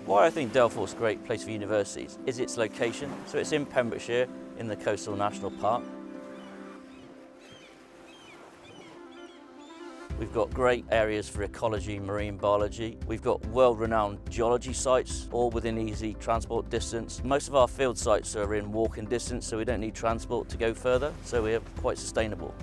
Why I think Delfort's a great place for universities is its location. So it's in Pembrokeshire, in the Coastal National Park. We've got great areas for ecology, marine biology. We've got world-renowned geology sites, all within easy transport distance. Most of our field sites are in walking distance, so we don't need transport to go further, so we're quite sustainable.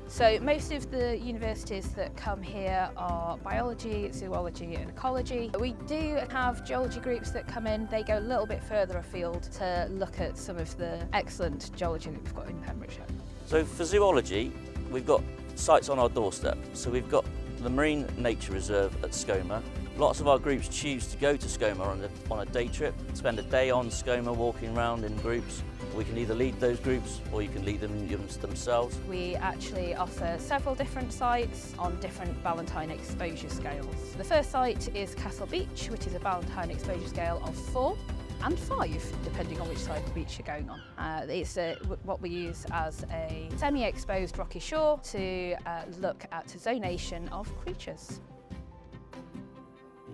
So most of the universities that come here are biology, zoology and ecology. We do have geology groups that come in. They go a little bit further afield to look at some of the excellent geology that we've got in Pembrokeshire. So for zoology, we've got sites on our doorstep. So we've got the Marine Nature Reserve at Skomer. Lots of our groups choose to go to Skomer on a day trip, spend a day on Skomer walking around in groups. We can either lead those groups or you can lead them themselves. We actually offer several different sites on different Ballantine exposure scales. The first site is Castle Beach, which is a Ballantine exposure scale of 4 and 5, depending on which side of the beach you're going on. It's what we use as a semi-exposed rocky shore to look at zonation of creatures.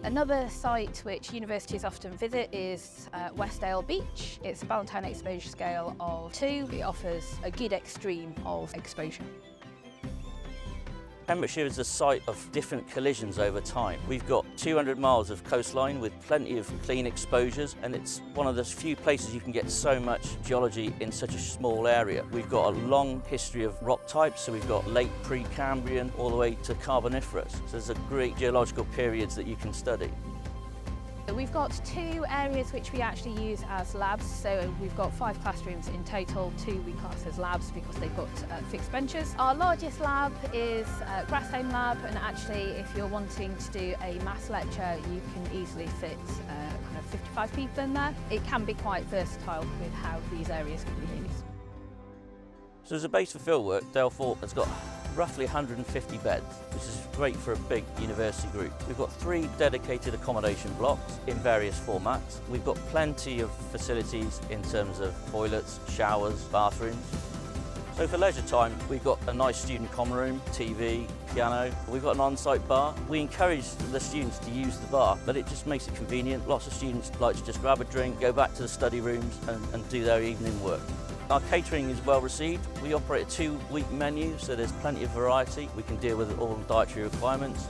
Another site which universities often visit is Westdale Beach. It's a Ballantine exposure scale of 2. It offers a good extreme of exposure. Pembrokeshire is a site of different collisions over time. We've got 200 miles of coastline with plenty of clean exposures, and it's one of those few places you can get so much geology in such a small area. We've got a long history of rock types, so we've got late Precambrian all the way to Carboniferous. So there's a great geological periods that you can study. We've got 2 areas which we actually use as labs, so we've got 5 classrooms in total. 2 we class as labs because they've got fixed benches. Our largest lab is Grasshome Lab, and actually if you're wanting to do a maths lecture you can easily fit kind of 55 people in there. It can be quite versatile with how these areas can be used. So as a base for fieldwork, Delfort has got roughly 150 beds, which is great for a big university group. We've got 3 dedicated accommodation blocks in various formats. We've got plenty of facilities in terms of toilets, showers, bathrooms. So for leisure time, we've got a nice student common room, TV, piano. We've got an on-site bar. We encourage the students to use the bar, but it just makes it convenient. Lots of students like to just grab a drink, go back to the study rooms and do their evening work. Our catering is well received. We operate a 2-week menu, so there's plenty of variety. We can deal with all the dietary requirements.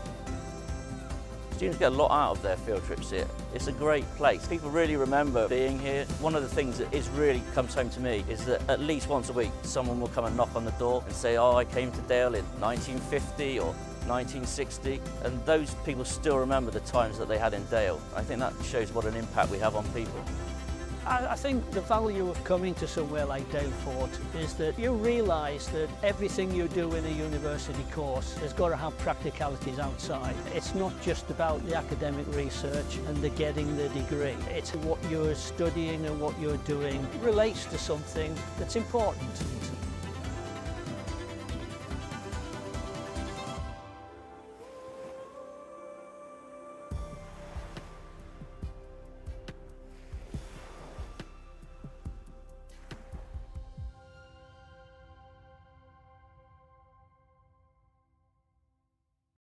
Students get a lot out of their field trips here. It's a great place. People really remember being here. One of the things that really comes home to me is that at least once a week, someone will come and knock on the door and say, oh, I came to Dale in 1950 or 1960, and those people still remember the times that they had in Dale. I think that shows what an impact we have on people. I think the value of coming to somewhere like Delfort is that you realise that everything you do in a university course has got to have practicalities outside. It's not just about the academic research and the getting the degree. It's what you're studying and what you're doing relates to something that's important.